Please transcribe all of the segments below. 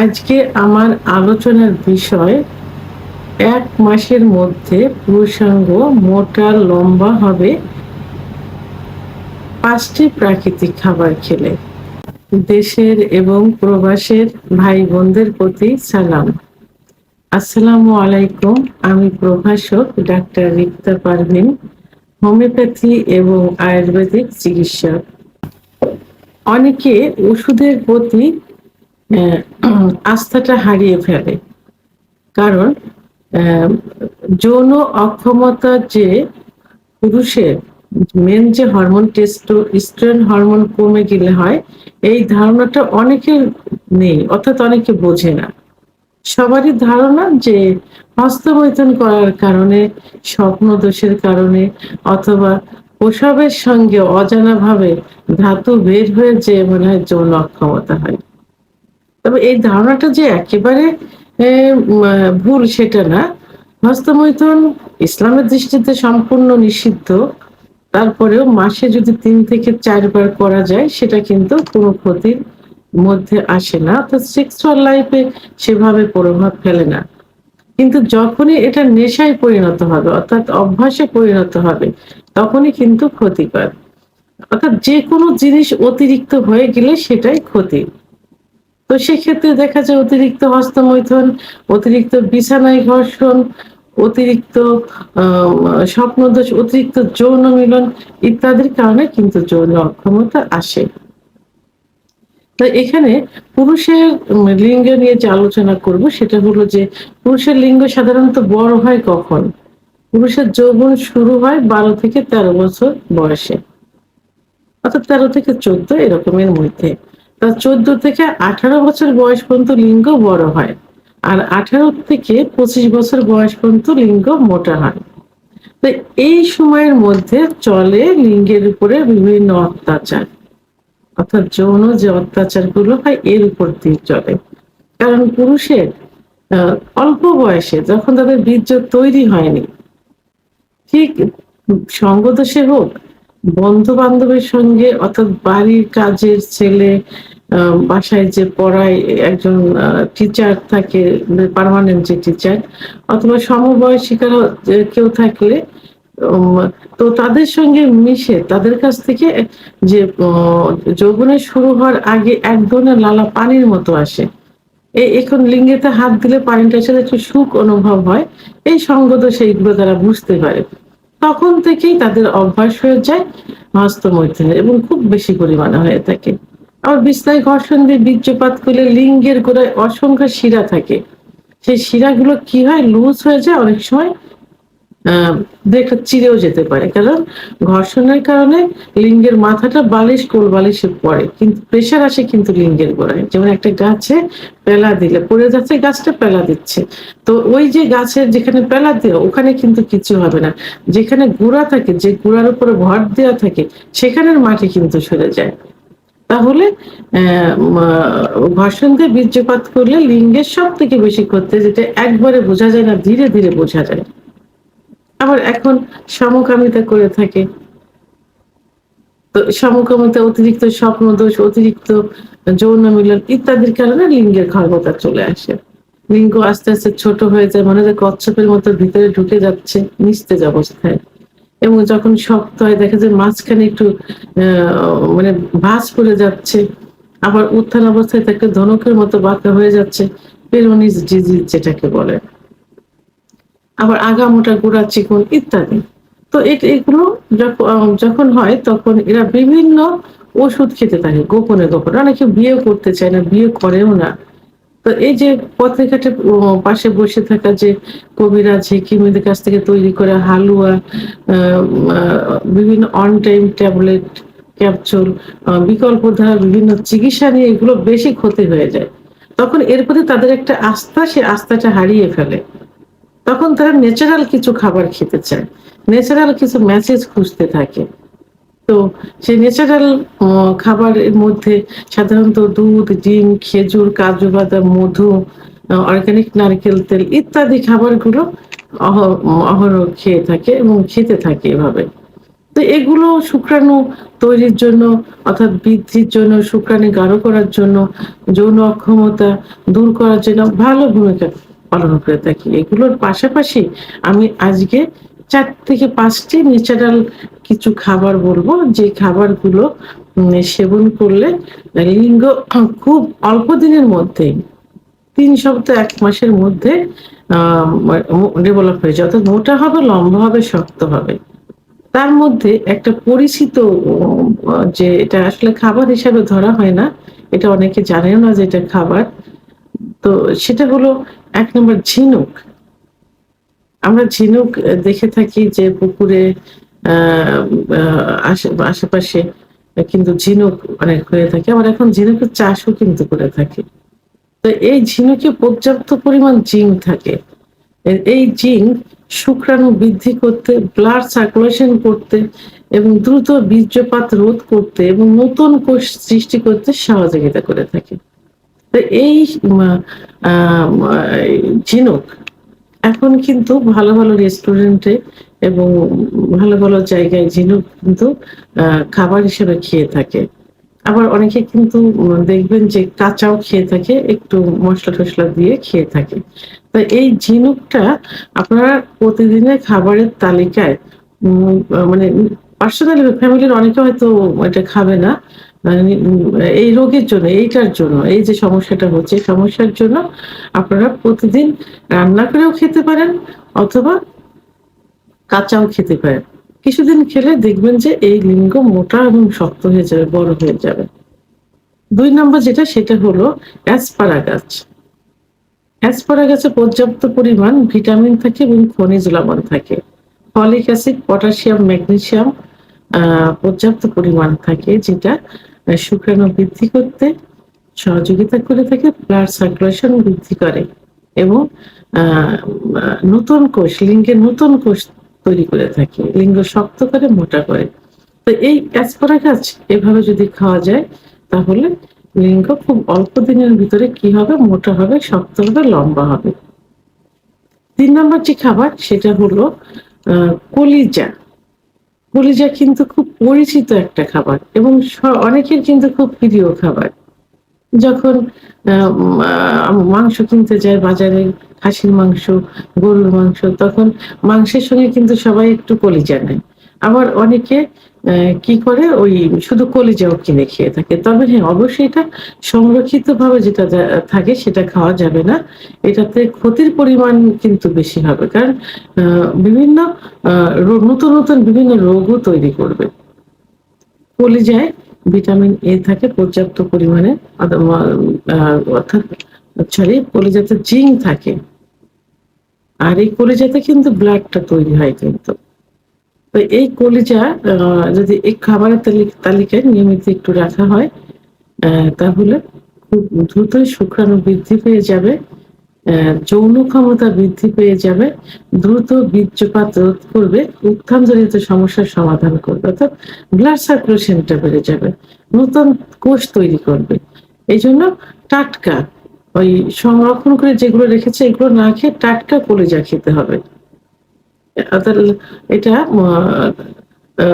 আজকে আমার আলোচনার বিষয় ১ মাসের মধ্যে পুরুষাঙ্গ মোটা লম্বা হবে ৫ টি প্রাকৃতিক খাবার খেলে। দেশের এবং প্রবাসের ভাই বোনদের প্রতি সালাম। আসসালামু আলাইকুম। আমি প্রভাষক ডাক্তার রিক্তা পারভীন, হোমিওপ্যাথি এবং আয়ুর্বেদিক চিকিৎসক। অনেকে ওষুধের প্রতি আস্থাটা হারিয়ে ফেলে। কারণ যৌন অক্ষমতা যে পুরুষের মেন যে হরমোন টেস্টোস্টেরন হরমোন কমে গেলে হয়, এই ধারণাটা অনেকের নেই, অর্থাৎ অনেকে বোঝে না। সবারই ধারণা যে হস্তমৈথুন করার কারণে, স্বপ্ন দোষের কারণে অথবা প্রসবের সঙ্গে অজানাভাবে ধাতু বের হয়ে যেয়ে মনে হয় যৌন অক্ষমতা হয়। তবে এই ধারণাটা যে একেবারে ভুল সেটা না। হস্তমৈথুন ইসলামের দৃষ্টিতে সম্পূর্ণ নিষিদ্ধ। তারপরেও মাসে যদি ৩ থেকে ৪ বার করা যায় সেটা কিন্তু কোনো ক্ষতির মধ্যে আসে না। অর্থাৎ সেক্সুয়াল লাইফে সেভাবে প্রভাব ফেলে না। কিন্তু যখনই এটা নেশায় পরিণত হবে, অর্থাৎ অভ্যাসে পরিণত হবে, তখনই কিন্তু ক্ষতিকর। অর্থাৎ যেকোনো জিনিস অতিরিক্ত হয়ে গেলে সেটাই ক্ষতি। তো সেক্ষেত্রে দেখা যায় অতিরিক্ত হস্তমৈথুন, অতিরিক্ত বিছানায় ঘর্ষণ, অতিরিক্ত স্বপ্নদোষ, অতিরিক্ত যৌন মিলন ইত্যাদির কারণে কিন্তু যৌন অক্ষমতা আসে। তো এখানে পুরুষের লিঙ্গ নিয়ে যে আলোচনা করব সেটা হলো যে পুরুষের লিঙ্গ সাধারণত বড় হয় কখন? পুরুষের যৌবন শুরু হয় ১২ থেকে ১৩ বছর বয়সে। অর্থাৎ ১৩ থেকে ১৪ এরকমের মধ্যে। ১৪ থেকে ১৮ বছর বয়স পর্যন্ত লিঙ্গ বড় হয়। আর ১৮ থেকে ২৫ বছর বয়স পর্যন্ত লিঙ্গ মোটা হয়। তো এই সময়ের মধ্যে চলে লিঙ্গের উপরে বিভিন্ন অত্যাচার। অর্থাৎ যৌন যে অত্যাচারগুলো হয় এর উপর দিয়ে চলে। কারণ পুরুষের আ অল্প বয়সে যখন তাদের বীর্য তৈরি হয়নি, ঠিক সঙ্গদোষে হোক, বন্ধু-বান্ধবের সঙ্গে অর্থাৎ বাড়ির কাজের ছেলে, বাসায় যে পড়ায় একজন টিচার থাকে, পার্মানেন্ট যে টিচার অথবা সমবয়সিকারা যে কেউ থাকলে উম তো তাদের সঙ্গে মিশে তাদের কাছ থেকে যে যৌবনের শুরু হওয়ার আগে এক ধরনের লালা পানির মতো আসে। এখন লিঙ্গেতে হাত দিলে পানিটা এসে একটু সুখ অনুভব হয়। এই সঙ্গদোষ এইগুলো তারা বুঝতে পারে। তখন থেকেই তাদের অভ্যাস হয়ে যায় হস্তমৈথুনের এবং খুব বেশি পরিমাণে হয়ে থাকে। আবার বিছনায় ঘর্ষণ দিয়ে বীর্যপাত করলে লিঙ্গের গোড়ায় অসংখ্য শিরা থাকে। সেই শিরাগুলো কি হয়? লুজ হয়ে যায়, অনেক সময় আ ২-১ টা চিরেও যেতে পারে। কারণ ঘর্ষণের কারণে লিঙ্গের মাথাটা বালিশ, কোল বালিশে পড়ে। কিন্তু প্রেশার আসে কিন্তু লিঙ্গের গোড়ায়। যেমন একটা গাছে পেলা দিলে পড়ে যাচ্ছে, গাছটা পেলা দিচ্ছে। তো ওই যে গাছের যেখানে পেলা দেওয়া ওখানে কিন্তু কিছু হবে না। যেখানে গুঁড়া থাকে, যে গুঁড়ার উপরে ভর দেওয়া থাকে সেখানের মাটি কিন্তু সরে যায়। তাহলে মা ঘর্ষণ দিয়ে বীর্যপাত করলে লিঙ্গের সবথেকে বেশি ক্ষতি, যেটা একবারে বোঝা যায় না, ধীরে, ধীরে বোঝা যায়। আবার এখন সমকামিতা করে থাকে। তো সমকামিতা, অতিরিক্ত স্বপ্নদোষ, অতিরিক্ত যৌন মিলন ইত্যাদির কারণে লিঙ্গের ক্ষমতা চলে আসে। লিঙ্গ আস্তে, আস্তে ছোট হয়ে যায়। মনে হয় কচ্ছপের মতো ভিতরে ঢুকে যাচ্ছে নিস্তেজ অবস্থায়। এবং যখন শক্ত হয় দেখা যায় মাঝখানে একটু আ মানে ভাঁজ পড়ে যাচ্ছে। আবার উত্থান অবস্থায় থাকে ধনুকের মতো বাঁকা হয়ে যাচ্ছে। পেরোনিস ডিজিজ যেটাকে বলে। আবার আগামোটা, গোড়া চিকন ইত্যাদি। তো এগুলো যখন হয় তখন এরা বিভিন্ন ওষুধ খেতে থাকে গোপনে, গোপনে। অনেকে বিয়েও করতে চায় না, বিয়ে করেও না। তো এই যে পথে ঘাটে পাশে বসে থাকা যে কবিরাজ, হেকিমদের কাছ থেকে তৈরি করা হালুয়া, আ আ বিভিন্ন অন টাইম ট্যাবলেট, ক্যাপসুল, বিকল্পধারা বিভিন্ন চিকিৎসা নিয়ে এগুলো বেশি ক্ষতি হয়ে যায়। তখন এর প্রতি তাদের একটা আস্থা, সে আস্থাটা হারিয়ে ফেলে। তখন তারা ন্যাচারাল কিছু খাবার খেতে চায়। ন্যাচারাল কিছু মেসেজ খুঁজতে থাকে। তো সেই ন্যাচারাল খাবারের মধ্যে সাধারণত দুধ, ডিম, খেজুর, কাজু বাদাম, মধু, অর্গানিক নারকেল তেল ইত্যাদি খাবারগুলো অহরহ খেয়ে থাকে এবং খেতে থাকে এভাবে। তো এগুলো শুক্রাণু তৈরির জন্য অর্থাৎ বৃদ্ধির জন্য, শুক্রাণু গাঢ় করার জন্য, যৌন অক্ষমতা দূর করার জন্য ভালো ভূমিকা পালন করে থাকে। এগুলোর পাশাপাশি আমি আজকে ৪ থেকে ৫ টি ন্যাচারাল কিছু খাবার বলবো, যে খাবারগুলো সেবন করলে লিঙ্গ খুব অল্প দিনের মধ্যেই ৩ সপ্তাহ ১ মাসের মধ্যে আ ডেভেলপ হয়ে যায়। অর্থাৎ মোটা হবে, লম্বা হবে, শক্ত হবে। তার মধ্যে একটা পরিচিত যে এটা আসলে খাবার হিসাবে ধরা হয় না। এটা অনেকে জানেও না যে এটা খাবার। তো সেটা হলো ১ নম্বর ঝিনুক। আমরা ঝিনুক দেখে থাকি যে পুকুরে আ আ আশেপাশে কিন্তু ঝিনুক অনেক হয়ে থাকে। আবার এখন ঝিনুকের চাষও কিন্তু করে থাকে। তো এই ঝিনুকে পর্যাপ্ত পরিমাণ জিঙ্ক থাকে। এই জিঙ্ক শুক্রাণু বৃদ্ধি করতে, ব্লাড সার্কুলেশন করতে এবং দ্রুত বীর্যপাত রোধ করতে এবং নতুন কোষ সৃষ্টি করতে সহযোগিতা করে থাকে। তো এই মা আ মা ঝিনুক এখন কিন্তু ভালো, ভালো রেস্টুরেন্টে এবং ভালো, ভালো জায়গায় ঝিনুক কিন্তু আ খাবার হিসেবে খেয়ে থাকে। আবার অনেকে কিন্তু দেখবেন যে কাঁচাও খেয়ে থাকে, একটু মসলা-টসলা দিয়ে খেয়ে থাকে। তো এই ঝিনুকটা আপনারা প্রতিদিনের খাবারের তালিকায় মানে পার্সোনালি ফ্যামিলির অনেকে হয়তো এটা খাবে না। মানে এই রোগের জন্য, এইটার জন্য, এই যে সমস্যাটা হচ্ছে, এই সমস্যার জন্য আপনারা প্রতিদিন রান্না করেও খেতে পারেন অথবা কাঁচাও খেতে পারেন। কিছুদিন খেলে দেখবেন যে এই লিঙ্গ মোটা এবং শক্ত হয়ে যাবে, বড় হয়ে যাবে। ২ নম্বর যেটা সেটা হলো অ্যাসপারাগাস। অ্যাসপারাগাসে পর্যাপ্ত পরিমাণ ভিটামিন থাকে এবং খনিজ লবণ থাকে। ফলিক অ্যাসিড, পটাশিয়াম, ম্যাগনেসিয়াম আ পর্যাপ্ত পরিমাণ থাকে, যেটা শুক্রাণু বৃদ্ধি করতে সহযোগিতা করে থাকে, ব্লাড সার্কুলেশন বৃদ্ধি করে এবং আ আ নতুন কোষ, লিঙ্গের নতুন কোষ তৈরি করে থাকে। লিঙ্গ শক্ত করে, মোটা করে। তো এই অ্যাসপারাগাস এভাবে যদি খাওয়া যায় তাহলে লিঙ্গ খুব অল্প দিনের ভিতরে কি হবে? মোটা হবে, শক্ত হবে, লম্বা হবে। ৩ নম্বর যে খাবার সেটা হলো আ কলিজা। কলিজা কিন্তু খুব পরিচিত একটা খাবার এবং অনেকের কিন্তু খুব প্রিয় খাবার। যখন মাংস কিনতে যায় বাজারে, খাসির মাংস, গরুর মাংস, তখন মাংসের সঙ্গে কিন্তু সবাই একটু কলিজা নেয়। আবার অনেকে কি করে ওই শুধু কলিজাও কিনে খেয়ে থাকে। তবে হ্যাঁ, অবশ্যই এটা সংরক্ষিতভাবে যেটা থাকে সেটা খাওয়া যাবে না। এটাতে ক্ষতির পরিমাণ কিন্তু বেশি হবে। কারণ আ বিভিন্ন আ নতুন, নতুন বিভিন্ন রোগও তৈরি করবে। কলিজায় ভিটামিন এ থাকে পর্যাপ্ত পরিমাণে। অথবা আ অর্থাৎ কলিজাতে জিঙ্ক থাকে। আর এই কলিজাতে কিন্তু ব্লাডটা তৈরি হয় কিন্তু। তো এই কলিজা যদি এই খাবারের তালিকায় নিয়মিত একটু রাখা হয়, অ্যা তাহলে খুব দ্রুতই শুক্রাণু বৃদ্ধি পেয়ে যাবে। যৌন ক্ষমতা বৃদ্ধি পেয়ে যাবে, দ্রুত বীর্যপাত রোধ করবে, উত্থানজনিত সমস্যার সমাধান করবে। অর্থাৎ ব্লাড সার্কুলেশনটা বেড়ে যাবে। নতুন কোষ তৈরি করবে। এজন্য টাটকা ওই সংরক্ষণ করে যেগুলো রেখেছে এগুলো না খেয়ে টাটকা কলিজা খেতে হবে। অর্থাৎ এটা আ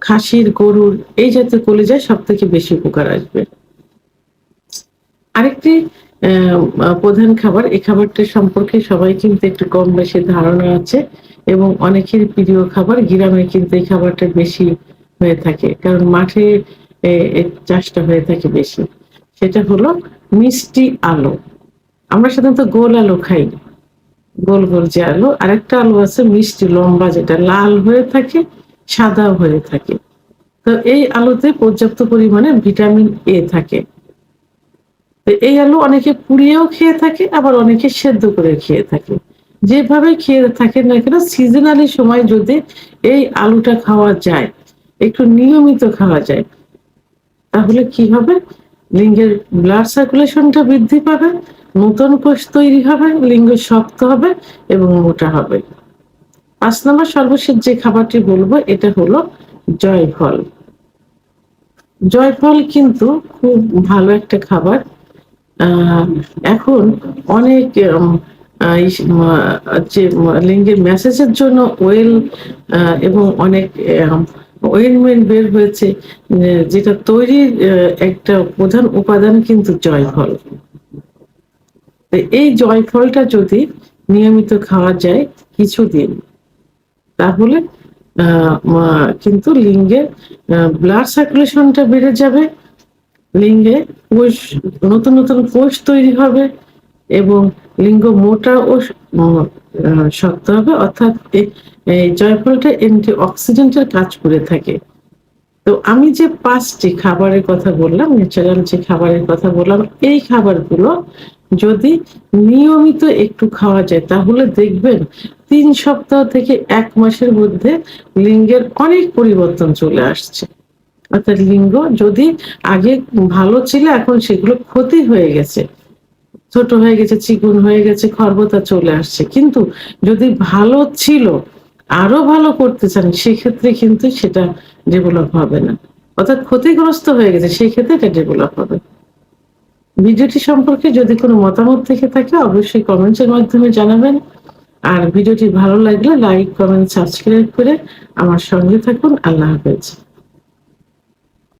খাসির, গরুর এই জাতীয় কলিজায় সবথেকে বেশি উপকার আসবে। আরেকটি প্রধান খাবার, এই খাবারটা সম্পর্কে সবাই কিন্তু একটু কম বেশি ধারণা আছে এবং অনেকের প্রিয় খাবার। গ্রামে কিন্তু এই খাবারটা বেশি হয়ে থাকে। কারণ মাঠে এর চাষটা হয়ে থাকে বেশি। সেটা হলো মিষ্টি আলু। আমরা সাধারণত গোল আলু খাই। গোল, গোল যে আলু। আরেকটা আলু আছে মিষ্টি লম্বা, যেটা লাল হয়ে থাকে, সাদাও হয়ে থাকে। তো এই আলুতে পর্যাপ্ত পরিমাণে ভিটামিন এ থাকে। তো এই আলু অনেকে পুড়িয়েও খেয়ে থাকে, আবার অনেকে সেদ্ধ করে খেয়ে থাকে। যেভাবে খেয়ে থাকেন না কেন, সিজনালি সময় যদি এই আলুটা খাওয়া যায়, একটু নিয়মিত খাওয়া যায়, তাহলে কি হবে? লিঙ্গের ব্লাড সার্কুলেশনটা বৃদ্ধি পাবে, নতুন কোষ তৈরি হবে, লিঙ্গ শক্ত হবে এবং মোটা হবে। ৫ নম্বর সর্বশেষ যে খাবারটি বলব এটা হলো জয়ফল। জয়ফল কিন্তু খুব ভালো একটা খাবার। আ এখন অনেক এম আ ইস মা যে লিঙ্গের মেসেজের জন্য ওয়েল এবং অনেক অয়েনমেন্ট বের হয়েছে, যেটা তৈরির একটা প্রধান উপাদান কিন্তু জয়ফল। তো এই জয়ফলটা যদি নিয়মিত খাওয়া যায় কিছুদিন, তাহলে কিন্তু লিঙ্গের ব্লাড সার্কুলেশনটা বেড়ে যাবে, লিঙ্গে কোষ, নতুন নতুন কোষ তৈরি হবে এবং লিঙ্গ মোটা ও শক্ত হবে। অর্থাৎ এই জয়ফলটা অ্যান্টি অক্সিডেন্টের কাজ করে থাকে। তো আমি যে 5টি খাবারের কথা বললাম, ন্যাচারাল যে খাবারের কথা বললাম, এই খাবারগুলো যদি নিয়মিত একটু খাওয়া যায় তাহলে দেখবেন 3 সপ্তাহ থেকে 1 মাসের মধ্যে লিঙ্গের অনেক পরিবর্তন চলে আসছে। অর্থাৎ লিঙ্গ যদি আগে ভালো ছিল, এখন সেগুলো ক্ষতি হয়ে গেছে, ছোট হয়ে গেছে, চিকন হয়ে গেছে, খর্বতা চলে আসছে। কিন্তু যদি ভালো ছিল, আরো ভালো করতে চান, সেক্ষেত্রে কিন্তু সেটা ডেভেলপ হবে না। অর্থাৎ ক্ষতিগ্রস্ত হয়ে গেছে, সেই ক্ষেত্রে এটা ডেভেলপ হবে। ভিডিওটি সম্পর্কে যদি কোনো মতামত থেকে থাকে অবশ্যই কমেন্টের মাধ্যমে জানাবেন। আর ভিডিওটি ভালো লাগলে লাইক, কমেন্ট, সাবস্ক্রাইব করে আমার সঙ্গে থাকুন। আল্লাহ হাফেজ।